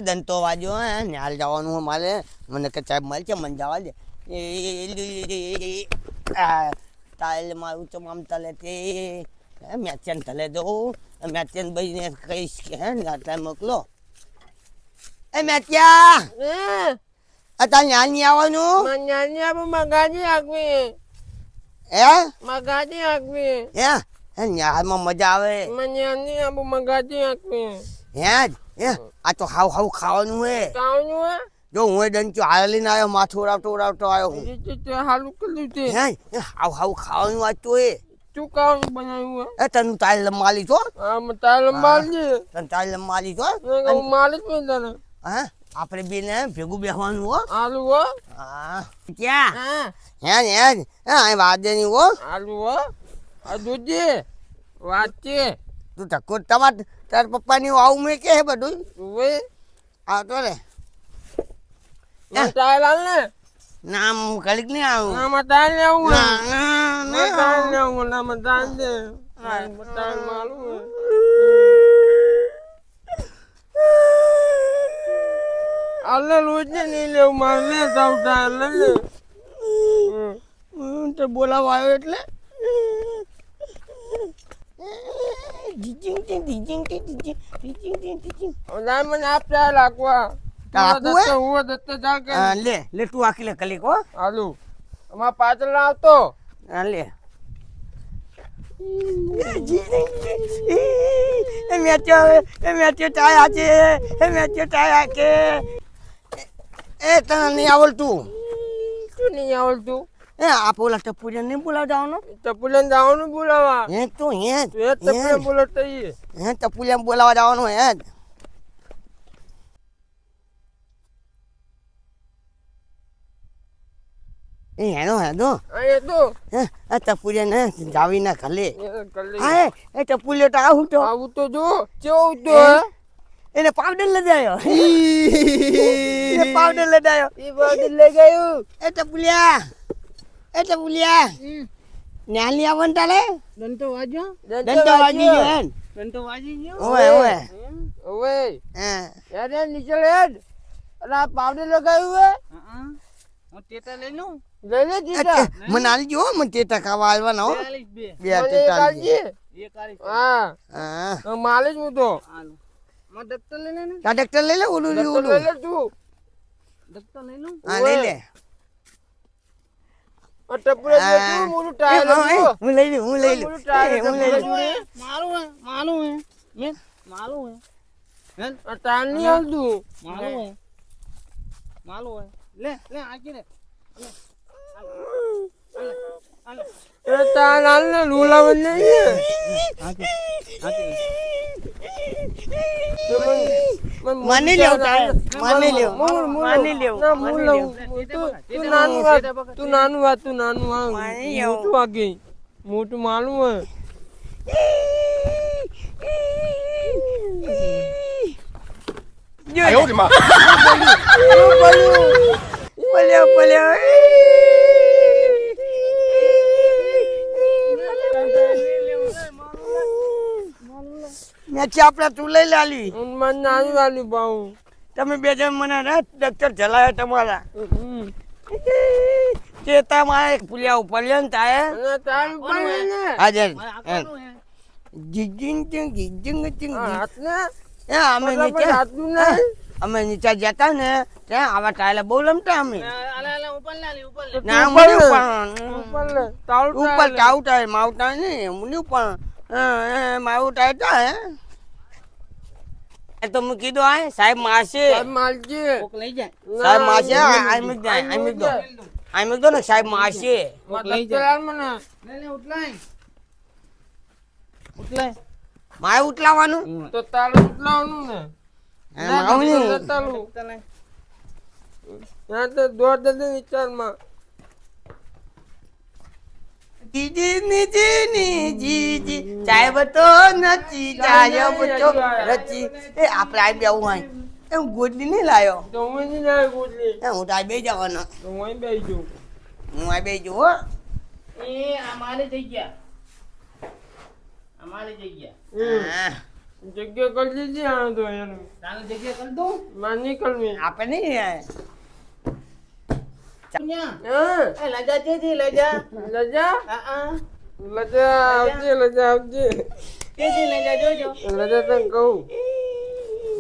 દંતો વાજો હે ન્યાલ જવાનું હોય મારે મને કે સાહેબ મળશે મને જવા દે તાલ મારું તો આમ તલે તે મેચન તલે દઉં મેચન ભાઈને કહીશ કે હે આટલા મોકલો એ મેચ્યા અત્યારે ન્યાલ નહીં આવવાનું ન્યાની આબુ મગાજી આગવી હે મગાજી આગવી હે ન્યાલમાં મજા આવે ન્યાની આબુ મગાજી આગવી હે આ તો હાવ હાવ ખાવાનું હે કાવનું હે જો હું ડંચો હાલ લઈને આવ્યો માથું ઉડાવતો આવ્યો હું હાલું કર્યું છે હે હાવ હાવ ખાવાનું વાંચતો એ શું કાવનું બનાવ્યું હે એ તને તાલ લંબાલી છો હા મેં તાર લંબાડી તને તાલ લંબાલી છો હું માલિક મેં તને હે આપણે બેને ભેગું બેસવાનું હો આલુ હો હા ક્યાં હા હે અહીં વાદે નહીં હો આલુ હો આ દૂધી વાત છે તું ધક્કો તાર પપ્પાની આવું મેં કે હે બધું વે આવતો રે તાર લાલ ને નામ ઘડીક નહીં આવું ના મતાલ ને આવું ના મતાલ ને આવું ના મતાલ દે મતાલ માલું અલ્લે રોજ ને નહીં લેવું મારે ને સાવતા લે તો બોલાવા આવ્યો એટલે ઓલા મને આપતા લાગવા હું દત્ત ચાલ કે લે તું આખી લે કલીક હો હાલુ અમાર પાછળ આવતો લે મેચ્યો ટાયા છે મેચ્યો ટાયા કે એ તને નહીં આવડતું શું નહીં આવડતું એ આ પોલા ટપુરિયા નહીં બોલાવ જવાનું ટપુલેન જવાનું બોલાવા હે તો હે ટપુલેન બોલાવતો હે ટપુરિયા બોલાવા જવાનું હે એ હેનો હેનો અહીંયા તો આ ટપુરિયા ને જાવી ના ખલે કલ્લી હા એ ટપુરિયો તો આવું તો આવું તો જો કેવું તો એને પાવડર લગાયો એને પાવડર લગાયો એ પાવડર લગાયું એ ટપુલિયા ન્યાલી આવન તાલે દંતો વાગ્યો દંતો વાગી ગયો હે દંતો વાગી ગયો ઓય ઓવે હા યાર નીચે હેડ અલા પાવડર લગાયું હે હું ટેટા લઈ લઉં લઈ લે ટેટા મને આલી જો મને ટેટા ખાવા આવવાના હો બે ટેટા આલી હા હા માલિક હું તો માં ડક્ટર લઈ લે ને તા ડક્ટર લઈ લે ઓલું લઈ લે તું ડક્ટર લઈ લઉં હા લઈ લે ટપુરે તું મોરું ટાયર હું લઈ લઉં માલું હે મે માલું હે આ ટાયર નહીં આવતું માલું હે લે આકી રે એ ટાયર હાલ ને રૂલા બને માની લેવ તું નાનું વાત મોટું વાગે મોટું માલું હે પલ્યો મેચી આપણે તું લઈ લાલી મને નાનું વાલું પાઉં તમે બે જણ મને ડોક્ટર ચલાયા તમારા ચેતા મારે પુલિયા ઉપર લે ને તારે હાજર અમે નીચે જતા ને ત્યાં આવા ટાયલા બહુ લમતા અમે ઉપર ટાઉટા માવટા નહીં પણ મારું ટાઈટા હે એ તો મેં કીધું આ સાહેબ મારશે સાહેબ મારશે આઈ દો ને સાહેબ મારશે મારે ઉટલાવાનું તો તારે ઉટલાવાનું ને દોડ દે વિચારમાં જીજી સાહેબ તો નથી સાહેબ તો રચી એ આપણે આ બેવું હોય એમ ગોટલી નહીં લાયો તો હું નહીં લાવ્યો ગોટલી હું તો આ બે જવાનો તો હું બેસી જાઉં હું આ બે જઉં હો એ અમારી જગ્યા જગ્યા કરી દીધી આને તો એનું. તારે જગ્યા કરી દઉં માં નીકળવી. આપે નહીં હા એ લજા છે લજા લજા હા લજા આવજે લજા આવજે કે લજા જોજો લજા તને કહું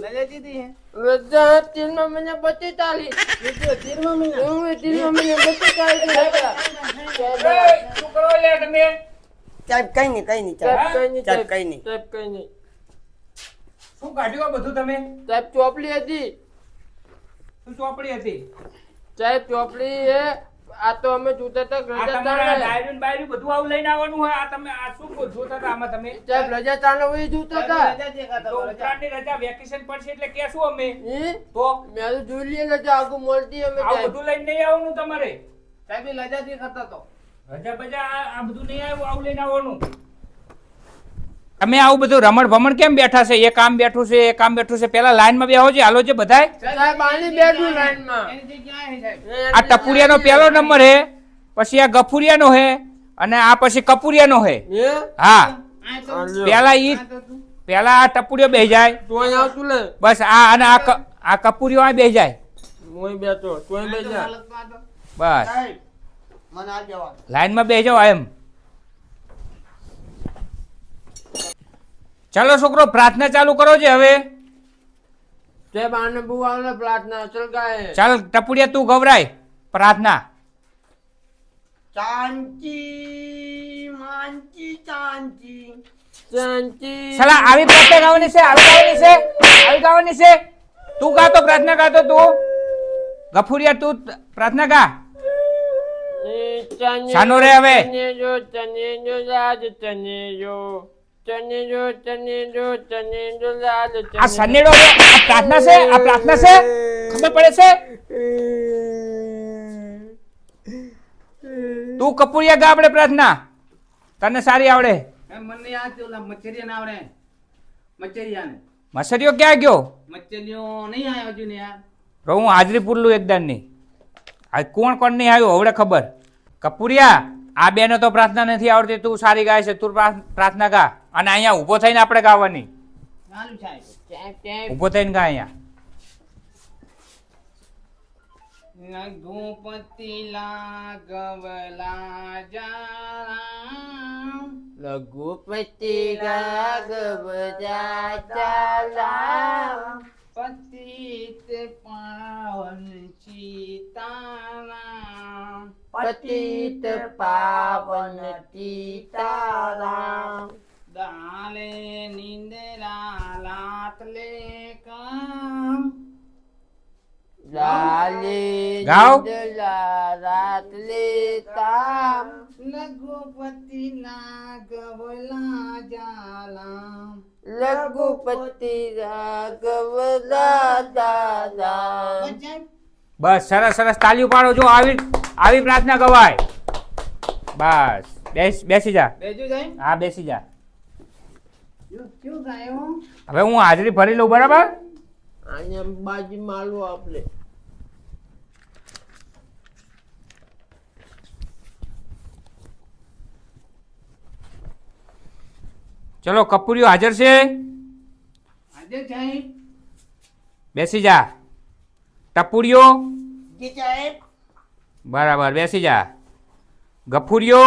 લજા જીતી હે લજા 13 મહિના 45 13 મહિના હું 13 મહિના 45 શું કરો લે તમે? સાહેબ કઈ નહીં કઈ નહીં સાહેબ સાહેબ કઈ નહીં સાહેબ કઈ નહીં શું કાઢ્યું આ બધું તમે? સાહેબ ચોપડી હતી શું ચોપડી હતી? સાહેબ ચોપડી હે આ તો અમે જોતા હતા આ રજા તમારા તાણે ડાયરી ને બાયરી બધું આવું લઈને આવવાનું હોય. આ તમે આ શું જોતા હતા આમાં તમે? સાહેબ રજા તાણે વહી જોતા હતા લજા જે ખાતા તો રજા ઉત્તરાયણની રજા વેકેશન પડશે એટલે કેશું અમે? હે તો મેં તો જોઈ લઈએ રજા આગુ મળતી અમે આ સાહેબ બધું લઈને નહીં આવવાનું તમારે. સાહેબ લજા જે ખાતા તો રજા બજા આ બધું નહીં આવ્યું, આવું લઈને આવવાનું. તમે આવું બધું રમણ ભમણ કેમ બેઠા છે? એ કામ બેઠું છે, એ કામ બેઠું છે. પેલા લાઈનમાં બેહો છે, હાલો છે બધાય. સાહેબ આની બેઠું લાઈનમાં એની જગ્યા હે સાહેબ આ ટપુરિયાનો પહેલો નંબર હે, પછી આ ગફુરિયાનો હે અને આ પછી કપુરિયાનો હે. હે હા, આ તો પેલા ઈ આ તો તું પેલા આ ટપુરિયો બેહી જાય, તોય આવતું લે બસ આ અને આ કપુરિયો આ બેહી જાય, મોય બેઠો તોય આ તો બેજા હાલતમાં તો બસ સાહેબ મને આ જવા લાઈનમાં બેહી જાઓ એમ. ચાલો છોકરો, પ્રાર્થના ચાલુ કરો છે હવે. સાહેબ આને બહુ આવે પ્રાર્થના અસલ ગાય ચાલ ટપુરિયા તું ગવરાય પ્રાર્થના. શાંતિ માનતી શાંતિ શાંતિ સલા આવી પ્રાર્થના ગાવાની છે, આવી ગાવાની છે, આવી ગાવાની છે. તું ગાતો પ્રાર્થના ગાતો તું. ગફુરિયા તું પ્રાર્થના ગા. શાનો રે હવે? તને જો લાજ તને જો લાજ આ સનેડો રે, આ પ્રાર્થના છે, આ પ્રાર્થના છે, ખબર પડે છે? તું કપુરિયા ગા આપણે પ્રાર્થના, તને સારી આવડે. એમ મને યાદ છે ઓલા મચ્છરિયા ના આવડે મચ્છરિયા ને મસરિયો ક્યાં ગયો? મચ્છરિયો નહીં આવ્યો હજુ ને યાર રો હું હાજરી પૂરલું એકદમ ની. આ કોણ કોણ નહીં આવ્યું હવડે ખબર. કપુરિયા આ બેને તો પ્રાર્થના નથી આવડતી, તું સારી ગાય છે, તું પ્રાર્થના ગા. અને અહીંયા ઊભો થઈને આપણે ગાવાની. ચાલુ સાહેબ ઊભો થઈને ગા અહીંયા. લઘુપતિ લાગવલા જારામ લઘુપતિ રાઘવ ચાલા પતિત પાવન સીતારામ પતિત પાવન સીતારામ દાલે નિંદરા લાતલે કામ લાલે ગાઓ. રાત લેતા લઘુપતિ નાગવલા જાલામ લઘુપતિ રાઘવ દાદા બસ સરસ સરસ, તાલીઓ પાડો. જો આવી આવી પ્રાર્થના ગવાય. બસ બેસી જા. બેજો સાહેબ હા બેસી જા. ક્યું ગાયો હવે હું હાજરી ભરી લઉં, બરાબર? અહીંયા બાજી માલું આપણે ચલો કપૂરીઓ હાજર છે, આજે સાહેબ બેસી જા. ટપુરીઓ જી સાહેબ બરાબર બેસી જા. ગફુરીઓ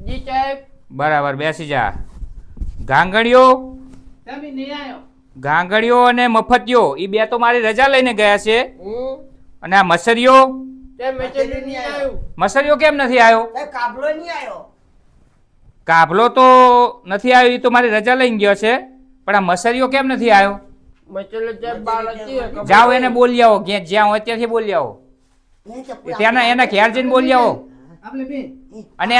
જી સાહેબ બરાબર બેસી જા. ગાંગડીઓ તમે નહીં આવ્યો ગાંગડીઓ અને મફતિયો એ બે તો મારી રજા લઈને ગયા છે. અને આ મસરીઓ તે મેચેલી નહીં આવ્યું મસરીઓ કેમ નથી આવ્યો? સાહેબ કાબલો નહીં આવ્યો કાભલો તો નથી આવ્યો, એ તો મારી રજા લઈને ગયો છે. પણ આ મસરીઓ કેમ નથી આવ્યો? મચેલો જે બાળ હતી જાઓ એને બોલી આવો, જ્યાં હોય ત્યાંથી બોલી આવો. નહીં ચપ્પુ ત્યાંના એના ઘેર જઈને બોલી આવો. આપણે બે અને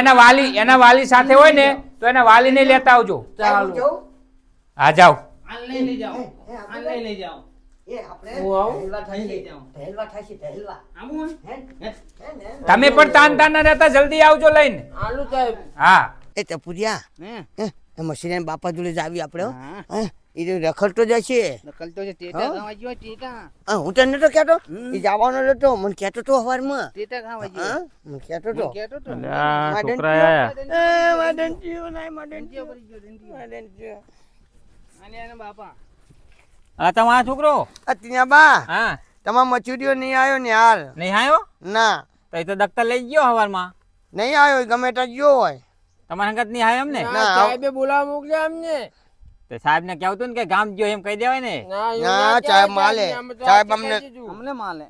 એના વાલી સાથે હોય ને તો એના વાલીને લેતા આવજો. ચાલુ ચાલો હા જાઓ. આન લઈ જાઓ આન લઈ જાઓ એ આપણે હું આવું? હેલવા લઈ થાશી જાઓ હેલવા થાશી હેલવા આવું હે હે? હે ને તમે પણ તાન તાન ના રહેતા, જલ્દી આવજો લઈને. આલુ સાહેબ હા એ ટપુરિયા હે હે મસીને બાપા જોડે જ આવી આપણે હો. હા. હે એ તો રખડતો જ છે. નકલતો છે ટેટા હા? ખાવા ગયો ટેટા હું તને નતો કહેતો એ જવાનો હતો, મને કહેતો તો સવારમાં. ટેટા ખાવા ગયો હા મને કહેતો તો કેતો તો છોકરા આયા. એ માડન જીઓ નાય માડન ડંડિયો જીઓ પડી ગયો ડંડિયો માડન જીઓ આ તમારો છોકરો ત્યાં બા હા તમારો મચુરીઓ નહીં આવ્યો ને હાલ નહીં આવ્યો ના તો એ તો દફતર લઈ ગયો હવારમાં નહીં આવ્યો ગમે તે ગયો હોય તમારા હંગત નહીં આવ્યો એમ ને ના સાહેબે બોલાવા મોકલ્યા અમને. તો સાહેબ ને કેવું તું ને કે ગામ ગયો એમ કહી દેવાય ને ના, એવું ના, ના સાહેબ કહેવાય, માલે. અમે તો સાહેબ આ અમને- કહી દીધું.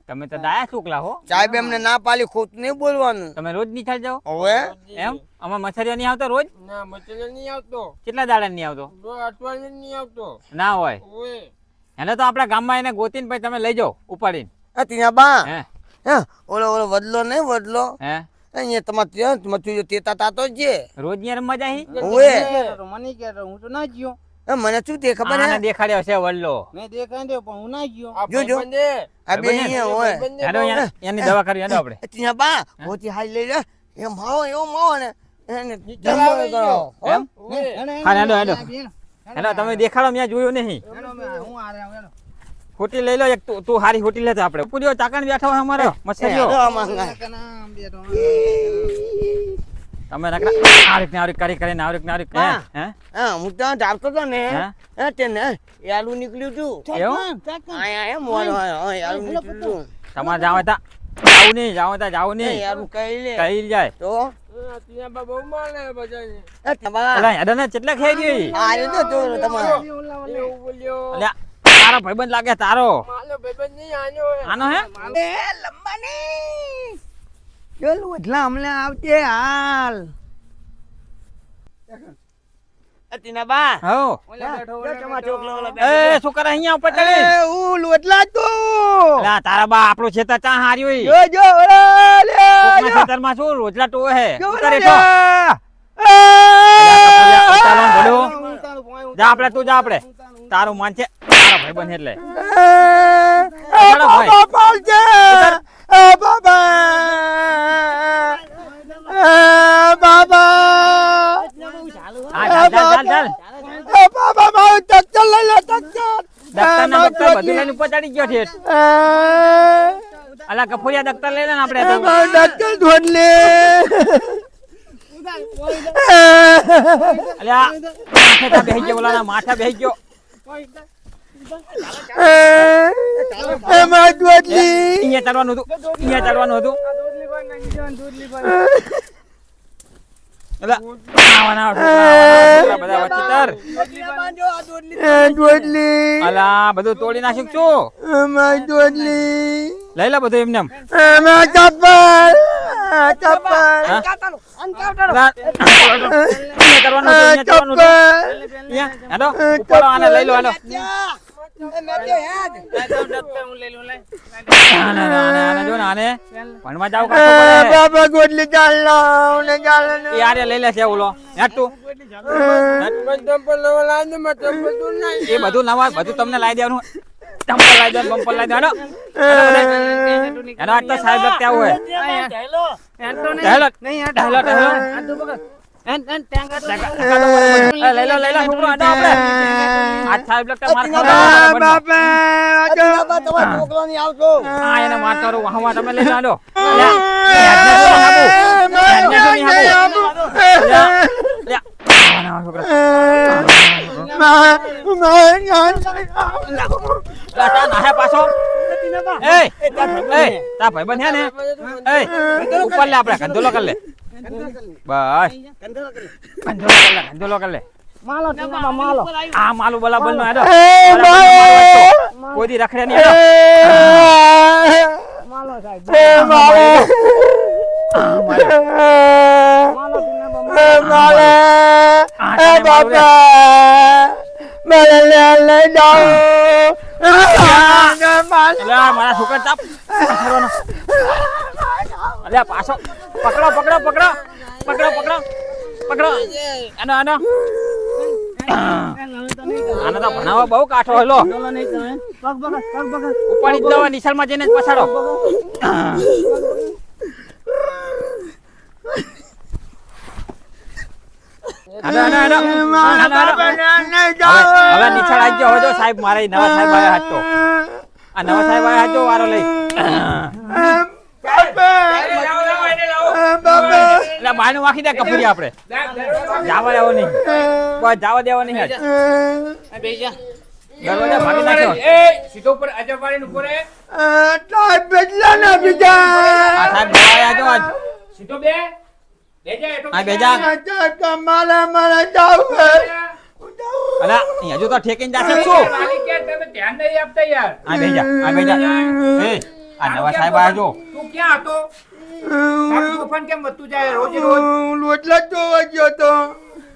તમે તો ડાયા છોકલા હો સાહેબ એમને ના પાલી ખોટ નહીં બોલવાનું તમે રોજ નિશાળ જાઓ હવે એમ અમાર મછરિયો નહીં આવતો રોજ ના, મચેલો નહીં આવતો. કેટલા દાડા નહીં આવતો જો અઠવાડિયે નહીં આવતો. ના હોય ઓય. એને તો આપણા ગામમાં એને ગોતીને પછી તમે લઈ જાઓ ઉપાડીને ત્યાં બા હે હે ઓલો ઓલો વડલો નહીં વડલો હે અહીંયા તમારે ત્યાં મચુરીઓ તેતા તાતો જ છે રોજ ની રમવા જાય ઓવે મને કહેતો, હું તો ના ગયો. મને શું તે ખબર આને હે દેખાડ્યો છે વલ્લો મેં દેખાડ્યો પણ હું ના ગયો. જો, જો. ભાઈબંધે. આ બે અહીંયા હોય હેડો એની દવા કરી હેડો આપણે ત્યાં બા હોતી હાઈ લઈ લે એમ માવો એવો માવો ને એને ચલાવે જમવા કરો હો? એમ ઓય. હા હેડો હેડો હેડો તમે દેખાડો મેં જોયું નહીં હોટી લઈ લો એક તું હારી હોટી લેતો આપણે પૂરીઓ ચાકણ બેઠો હોય અમારો મછરીઓ હેડો આમાં ના. તમે નકરા આવરીક ને આવરીક કરી કરીને આવરીક ને આવરીક હે હા. હે હા હું ત્યાં ચાલતો હતો ને હે? હે તેને યાલું નીકળ્યું તું એવું આયા એમ મોડો આયો યાલું નીકળ્યું તું તમારે જાવ તા જાવ નહીં જાવ નહીં યાલું કહી લે કહી જાય તો ત્યાં બા બહુ માને બધાને. બા અલા હેડો ને કેટલા ખાઈ ગઈ આયો તો ચોર તમારો એવું બોલ્યો. અલ્યા તારો ભાઈબંધ લાગે તારો માલો ભાઈબંધ નહીં, આનો હે. આનો હે એ લંબાની ચાલો એટલા હમણાં આવતે હાલ તીના બા હો તમારો છોકરો ઓલો એ છોકરા અહીંયા ઉપર ચડી એ હું લોટલા તો અલા તારા બા આપણો ખેતર ચા હાર્યો ઈ જો જો ઓલે લે કોકના ખેતરમાં શું રોજલા ટોવે હે જો ઉતાર લે હેઠો. ઉતારવાનું ભલો. જા આપણે તું જા આપણે તારું માન છે તારો ભાઈબંધ એટલે ભાઈ. બાબા પાલજે એ બાબા બાબા હા ચાલ ચાલ ચાલ ચાલ એ બાબા મારું ટ્રેક્ટર લઈ લે ટ્રેક્ટર દફતરના દફતર બધું લઈને ઉપર ચડી ગયો છે અલા કફોરિયા દફતર લઈ લે ને આપણે તો. મારું ટ્રેક્ટર ધોડ લે અલ્યા માથે તા બેહી ગયો ઓલાના માથે બેહી ગયો મારું ધોડ લે અહીંયા ચડવાનું હતું અલા આવાના છોકરા બધા વચ્ચેતર. ધોડ લે અલા બધું તોડી નાખ્યું છું મારું ધોડ લે લઈ લે બધું એમને એમ. મારું ચપ્પલ ચપ્પલ હા? અલા, અહીંયા કરવાનું હતું, અહીંયા ચડવાનું હતું. અહીંયા, હેડો, ઉપાડો આને લઈ લો હેડો. આને જો ને આને ભણવા જાવ કાઢવો પડે. બાબા ગોટલી ચાલ ને ચાલ એ આરે લઈ લે છે ઓલો હેડ તું ચંપલ નવા લાવી દે, મારે ચંપલ તો નહીં. એ બધું નવા બધું તમને લાવી દેવાનું ચંપલ લાવી દેવાનું બંપલ લાવી દેવાનું એનો આજ તો સાહેબ લગતે આવું હોય હેલો હેલો લઈ લો છોકરો આડો આપણે આજ સાહેબ લગતે માર ખાવા તમારો છોકરો નહીં આવતો આ એને મારતો રહું હવા તમે લઈ લો પાછો તા ભાઈબંધ છે ને ઉપર લે આપણે કંધોલો કરી લે બસ કંધોલો કરી લે આ માલું બલાબલ નો હેડો કોઈ દી રખડે નહીં હેડો મારા છોકરા ચાપ અલ્યા પાછો પકડો આનો આનો તો ભણાવવા બહુ કાઠો હેલો ઉપાડી જ જવા નિશાળમાં જઈને જ પછાડો હવે નિશાળ આવી ગયો હવે જો સાહેબ મારે નવા સાહેબ આવ્યા હતો આ નવા સાહેબ આવ્યા હતો વારો લઈ એટલે બાયનું વાખી દે કપૂરી આપણે જાવા દેવો નહીં કોઈ જવા દેવો નહીં હેડ. દરવાજા ભાગી નાખ્યો એ સીધો ઉપર અજવાળીને ઉપર એ તાર બેટલા ના બીજા આ સાહેબ દવાયા જો આજ સીધો બે બેજા એટો આ બેજા મારા જાવ અલા અહીંયા જો તો ઠેકીને જાશે શું માલિક કે તમે ધ્યાન નહીં આપતા યાર આ બેજા એ આ નવા સાહેબ આયા જો તું ક્યાં હતો તારું તોફાન કેમ વધતું જાય રોજ લોટલા જોવા ગયો તો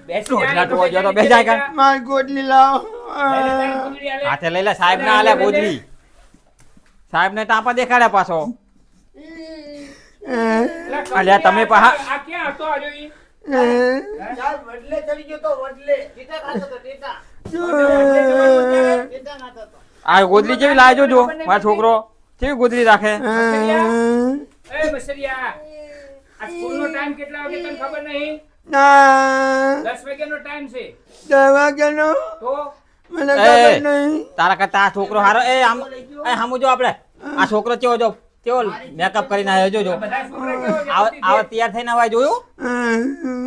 બેસી જાય તો જો તો બેજા કર માર ગોટલી લાવ હાથે લઈ લે સાહેબ ના આલે ગોદરી સાહેબ ને ટાપા દેખાડ્યા પાછો અલ્યા તમે પહા આ ક્યાં હતો આજો ઈ વડલે ચડી ગયો તો વડલે ટીટા ખાતો તો ટીટા આ ગોદરી કેવી લાવજો જો મારો છોકરો કેવી ગોદરી રાખે એ મસરિયા આ સ્કૂલનો ટાઈમ કેટલા વાગે તને ખબર નહીં ના 10 વાગ્યાનો ટાઈમ છે દવા ગનો તો મને ખબર નહીં તારા કરતા આ છોકરો હારો એ આમ એ હામુ જો આપણે આ છોકરો કેવો જો કેવો મેકઅપ કરીને આવ્યો જોજો આવા તૈયાર થઈને આવા જોયું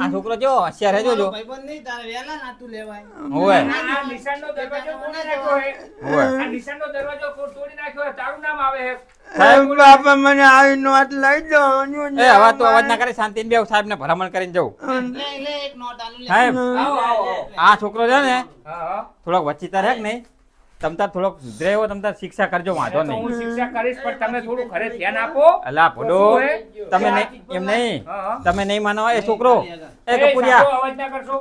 આ છોકરો કેવો હોશિયાર હે જોજો ભાઈબંધ નહીં તારે વેલા નાતું લેવાય ઓય આ નિશાનનો દરવાજો કોણે નાખ્યો હે ઓય આ નિશાનનો દરવાજો તોડી નાખ્યો હે તારું નામ આવે હે સાહેબ બાપા મને આવી નોટ લઈ દો એ અવાજ તો અવાજ ના કરે શાંતિને બેવ સાહેબ ને ભલામણ કરીને જવું લે એક નોટ આલુ લે સાહેબ આવો આવો આ છોકરો છે ને હા હા થોડોક વચ્ચીતા હે કે નહીં તમતાર થોડોક સુધરે એવો તમતાર શિક્ષા કરજો વાંધો તો હું નહીં શિક્ષા કરીશ પણ તમે થોડું ઘરે ધ્યાન આપો અલા ભડો તમે નહીં એમ નહીં હા. તમે નહીં માનો એ છોકરો એ એ કપૂરિયા સાચો અવાજ ના કરશો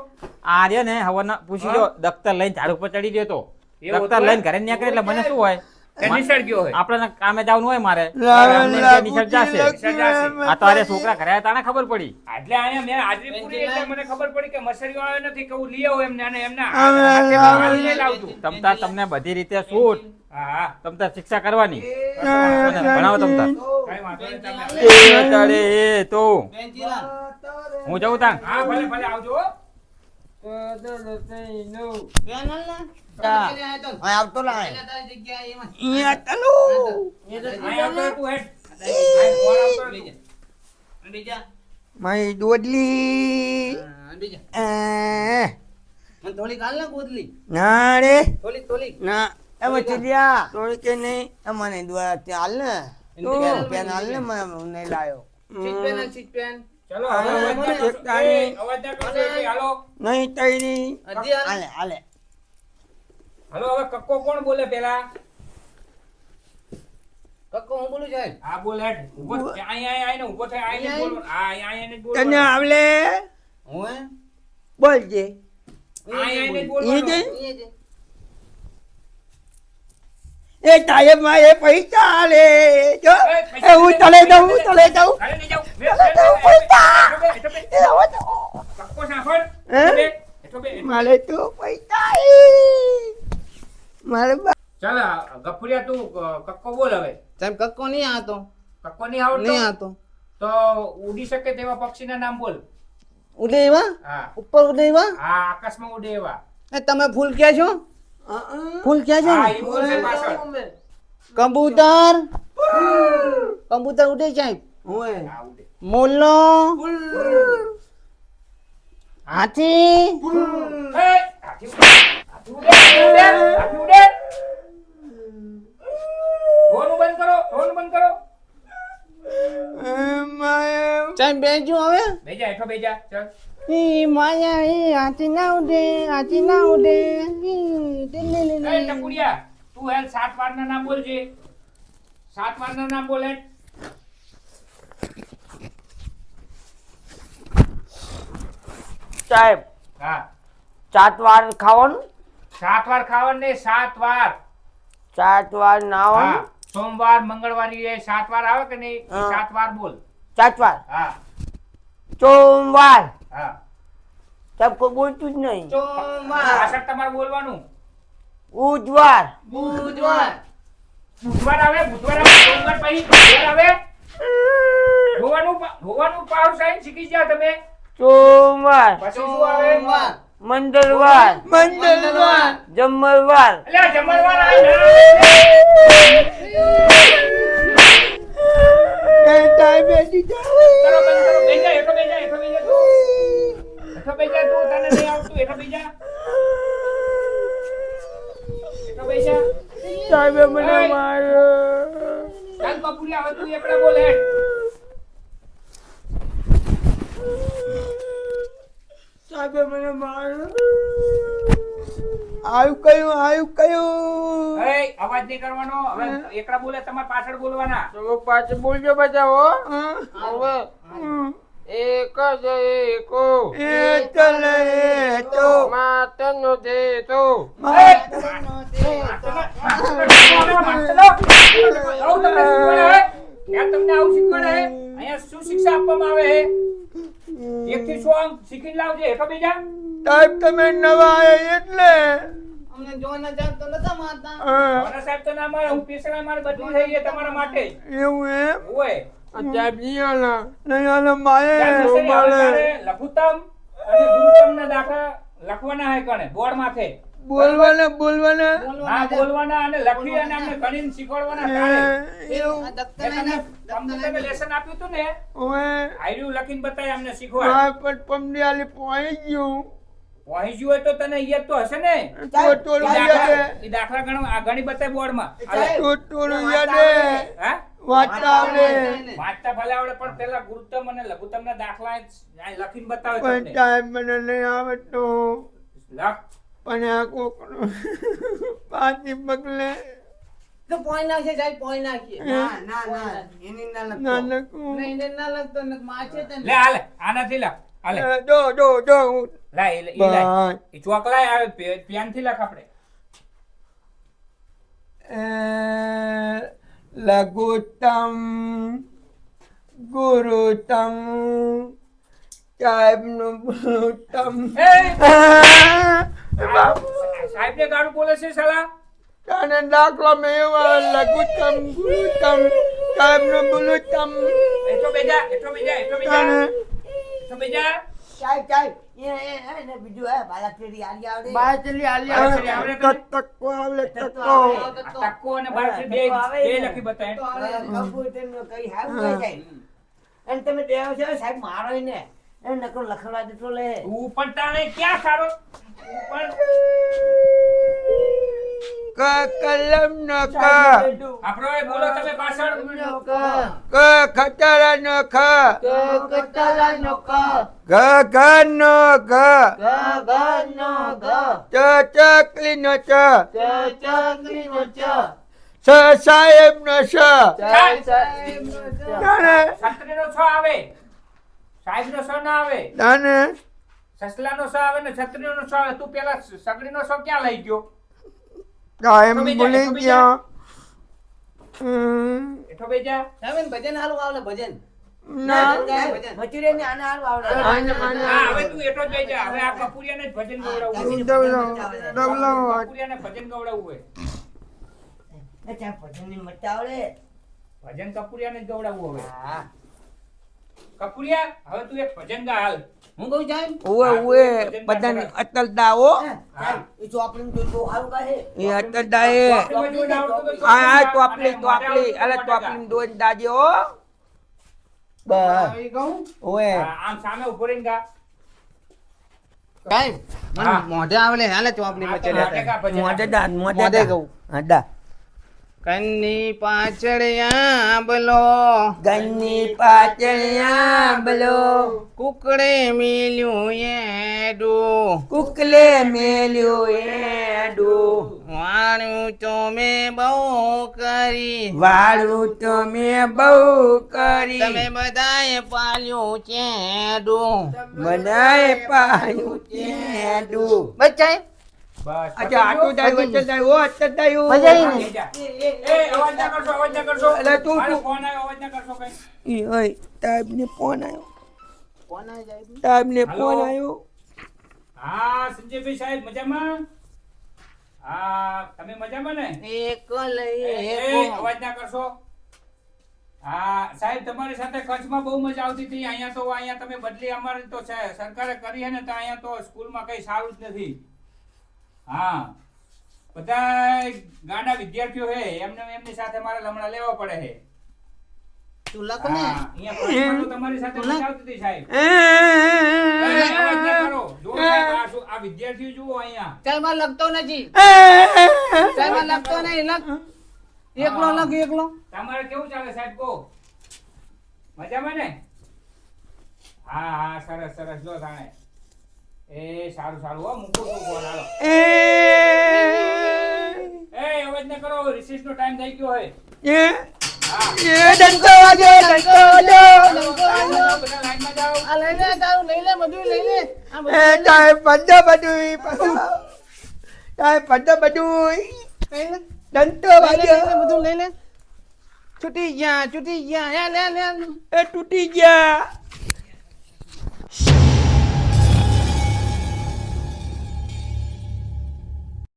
આ રે ને હવન પૂછી જો દફતર લઈને ઝાડ ઉપર ચડી ગયો તો એવું દફતર હતું લઈને ઘરે નીકળે એટલે મને શું હોય એ નિસળ ગયો હે આપણે કામે જવાનું હોય મારે અમને કે નિસર્ગ જાશે. આ તો અરે છોકરા ઘરે આવ્યા તાણે ખબર પડી એટલે અહીંયા મેં હાજરી પૂરી એટલે મને ખબર પડી કે મસરીઓ આવે નથી કે હું લઈ આવું એમને અને એમના આવે, હાથે આવે. મારી લઈ લાવતું. તમતાર તમને બધી રીતે છૂટ હા હા તમતાર શિક્ષા કરવાની મને ભણાવો તમતાર કાંઈ વાંધો નહીં તમે એ તળે એ તો બેંચીલા હું જઉં તાણ હા ભલે ભલે આવજો હો. પેન આલ ને આ આવતો લાય તારી જગ્યા એમાં અહીંયા તલો અહીં આવતો તું હેડ. અહીં ફોન આવતો હોય. બીજા મારી દોડલી બીજા મને થોડી કાલ ને ગોદલી ના રે થોડી ના એ મચિયા થોડી કે નહીં મને દુઆ ત્યાં હાલ ને પેન હાલ ને મને નહીં લાયો સીટ પેન ચલો હા, હવે અવાજ ના એક કરશો. તાળી. એ, અવાજ ના કરશો એટલે હાલો નહીં તૈરી હાલે હાલે હાલો હવે કક્કો કોણ બોલે પેલા કક્કો હું બોલું સાહેબ હા બોલ હેડ ઊભો થા. અહીંયા આઈને ઊભો થાય આઈને જ બોલવાનું. હા અહીંયા આઈને જ તને બોલવાનું. આવલે હું બોલજે અહીંયા આઈને જ ઈ બોલવાનું. જે એ એ સાહેબ માં એ પૈસા આલે જો એ હું તલે જાઉં ઘરે નહીં જાઉં. બે, બે, બે, બે, હેઠો બે, હેઠો બે. કક્કો સાંભળ. હે? હેઠો બે, હેઠો બે. મારે તો પૈસા મારે ચાલ ગફુરિયા તું કક્કો બોલ હવે સાહેબ કક્કો નહીં આતો કક્કો નહીં આવડતો નહીં આતો તો ઉડી શકે તેવા પક્ષીના નામ બોલ. ઉડે એવા હા ઉપર ઉડે એવા હા આકાશમાં ઉડે એવા. એ તમે ફૂલ ક્યાં છો ફૂલ ક્યાં હા છે ઈ બોલશે પાછળ. કબૂતર કબૂતર ઉડે સાહેબ હા ઉડે. મોલો હાથી એ, હાથી ઉડે, હાથી ઉડે, હાથી ઉડે. ધોવાનું બંધ કરો, ધોવાનું બંધ કરો. સાહેબ બેજો હવે બેજા હેઠો બેજા ચાલ. ઈ માયા ઈ હાથી ના ઉડે એ ટપુડિયા તું હેલ 7 વારના નામ બોલજે. 7 વારના નામ બોલ હેડ. સાહેબ હા 7 વાર ખાવાનું 7 વાર ખાવાનું ને 7 વાર. 7 વાર હા નાવાનું સોમવાર મંગળવારી એ 7 વાર આવે કે નહીં હા. 7 વાર બોલ. 7 વાર હા સોમવાર હા સબ કોઈ બોલતું જ નહીં પાછળ તમારે બોલવાનું. બુધવાર બુધવાર બુધવાર આવે સોમવાર પછી બુધવાર આવે. ધોવાનું પાવ સાઈન શીખી ગયા તમે. સોમવાર પછી શું આવે? મંગળવાર જમણવાર અલ્યા જમણવાર આવે ને. એ ટાઈમે દીધા કરો બંધ કરો. બેસી જા, હેઠો બેસી જા, હેઠો બેસી જા. હેઠો બેસી જા તું, તને નહીં આવડતું, હેઠો બેસી જા. હેઠો બેસી જા. સાહેબે મને એય! માર્યો. ચાલ કપૂરિયા, હવે તું એકલા બોલ હેઠ. સાહેબે મને માર્યો. આવ્યું કયું એય, અવાજ નહીં કરવાનો. હવે એકલા બોલે, તમારે પાછળ બોલવાના. તમે પાછળ બોલજો બચાવો. હવે એક જ એકો માતનો દેતો. અહીંયા શું શિક્ષા આપવામાં આવે છે? 1 થી 100 અંક શીખીને લાવજે. હેઠો બેસી જા. સાહેબ તમે નવા આયા એટલે અમને જોવાના જાત તો નતા મારતા. મારા સાહેબ તો ના મારે, હું પેશણા મારે બદલી થઈ છે તમારા માટે. એવું એમ ઓય. સાહેબ નહીં મારે ચાલ, તારે લઘુત્તમ અને ગુરુત્તમના દાખલા લખવાના હે કણે બોર્ડ માથે. બોલવાના હા, બોલવાના અને લખી અને અમને ગણીને શીખવાડવાના તારે. એવું મેં તમને કમ્પ્યુટરમાં લેસન આપ્યું હતું ને, હવે આયરું લખીને બતાય અમને શીખવાડ. હા પણ પમડિયાલી પહોંચી ગયું પહોંચી ગયું હોય તો તને યાદ તો હશે ને. ટોટોળું ઈ યાદે દાખલા ગણી બતાય બોર્ડમાં. ટોટોળું યાદે હા, વાંચતા આવડે વાંચતા ભલે આવડે પણ પેલા ગુરુત્તમ અને લઘુત્તમના દાખલા લખીને બતાવે પણ તમને. સાહેબ મને નહીં આવડતું. લખ. પણ આ કોકનો પાછી પગલે તો પોઈ નાખે સાહેબ, પોઈ નાખીએ. ના એની ના લખતો. નાનકું નહીં, એને ના લખતો ને માછે તને. લે હાલે, આનાથી લખ. હાલે. જો હું લાય, ઈ લાય. ઈ ચોક લાય, આવે પેનથી લખ આપણે. લઘુત્તમ ગુરુત્તમ સાહેબનું ગુરુત્તમ સાહેબને ગાળું બોલે છે સાલા. તને દાખલા મેં એવા લઘુત્તમ ગુરુત્તમ સાહેબનું ગુરુત્તમ એટલો બેજા, એટલો બેજા, એટલો બેજા, તને એટલો બેજા. સાહેબ એને બીજું હે બાલાચેરી આલી આવડે. બાજલી આલી બાજલી આવડે તને? તક્કો આવડે તક્કો આ ટક્કો અને બારથી બે લખી બતાય. તો હવે કમ્પ્યુટરનો કઈ હારું હોય સાહેબ. અને તમે દેવો છો સાહેબ, મારો ને એ નકરો લખવા દેતો લે. તું પણ તાણે ક્યાં સારો? તું પણ કલમ ન ક આપણો એ બોલો તમે પાછળ. ક ખતરા ન ખ કટલા નો ક, ગ ઘ ન ગ ગ નો ગ, ચ ચકલી ન ચ ચકલી નો ચ, સ સાહેબ ન સ સાહેબ નો ચ. તાને છત્રીનો છ આવે, સાહેબનો છ ના આવે, તાને સસલાનો છ આવે ને છત્રીનો છ આવે. તું પેલા સગડીનો છ ક્યાં લઈ ગયો? કાયમ તો બીજા, ભૂલી તો બીજા. ગયા એઠો બેજા. સાહેબ ભજન હારું આવડે ભજન. ના મચુરી ને આને હારું આવડે. હા, હવે તું એઠો જ બેજા. હવે આ કપૂરિયાને જ ભજન ગવડાવવું. કપૂરિયાને ભજન ગવડાવવું હોય. એ ત્યાં ભજન ની મજા આવડે. ભજન કપૂરિયાને જ ગવડાવવું હવે. હા. કપૂરિયા, હવે તું એક ભજન ગા હાલ. હું કહું સાહેબ, ઓએ બધાને અતલ દાવો સાહેબ એ ચોપડી નું બહુ હારું ગાહે. એ અતલ દાએ ચોપડીમાં જોઈને આવડતું તો આ ચોપડી ટોપલી અને ટોપલી મોઢે અલે આવડતું તો ટોપલી દોન દાજે હો બસ આવી કહું ઓએ હા, આમ સામે ઉભો રહીને ગા. સાહેબ હા. મોઢે આવડે હાલે ચોપડી હા, માં તો મોઢે ગા ભજન. મોઢે દા મોઢે મોઢે દા કહું. આદા કન્ની પાછળ આંબલો, ગન્ની પાચળિયા બલો કુકડે મિલ્યું એડું, કુકલે મેલ્યું એડું વાણ્યું તો મેં બહુ કરી, વાળું તો મેં બહુ કરી તમે બધાએ પાલ્યું ચેડું. બધાએ પાયું ચેડું બચાય બસ. અચ્છા આટું દાય વચ્ચે દાય ઓ અચ્છા દાય મજા હા, આવી ને? બેજા. એ, અવાજ ના કરશો, અવાજ ના કરશો. એટલે તું- મારો તું- ફોન આવ્યો, અવાજ ના કરશો કઈ. ઈ ઓય સાહેબને ફોન આવ્યો કોણ આવી જાય? સાહેબને હાલો. ફોન આવ્યો હા, સંજયભાઈ સાહેબ મજામાં? હા, તમે મજામાં ને? એક લઈ એ, અવાજ ના કરશો. હા, સાહેબ તમારી સાથે કચ્છમાં બહુ મજા આવતી હતી. અહીંયા તમે બદલી અમારી તો સરકારે કરી છે ને, તો અહીંયા તો સ્કૂલમાં કઈ સારું જ નથી. હા, બધા ગાંડા વિદ્યાર્થીઓ છે, એમની સાથે મારે લમણા લેવા પડે છે. તું લખ ને હા, અહીંયા કચ્છમાં તો તમારી સાથે મજા આવતી હતી સાહેબ અવાજ ન કરો. જો સાહેબ, આ વિદ્યાર્થીઓ જુઓ અહીંયા ચાલમાં લખતો નથી ચાલમાં લખતો નહીં લખ એકલો લખ એકલો તમારે કેવું ચાલે સાહેબ કહો મજામાં ને હા હા સરસ સરસ લો તાણે એ સારું સારું હો મૂકું છું ફોન હાલો એ અવાજ ન કરો રિસેસ નો ટાઈમ થઈ ગયો હે હા ડંકો વાગ્યો ડંકો વાગ્યો બધા લાઈનમાં જાઓ આ લઈ લે તારું લઈ લે બધું લઈ લે આ બધું એ તારે પડદો બધું તારે પડદો બધું લઈ લે ડંકો લઈ લે વાગ્યો બધું લઈ લે છૂટી ગયા હે લે લે એ તૂટી ગયા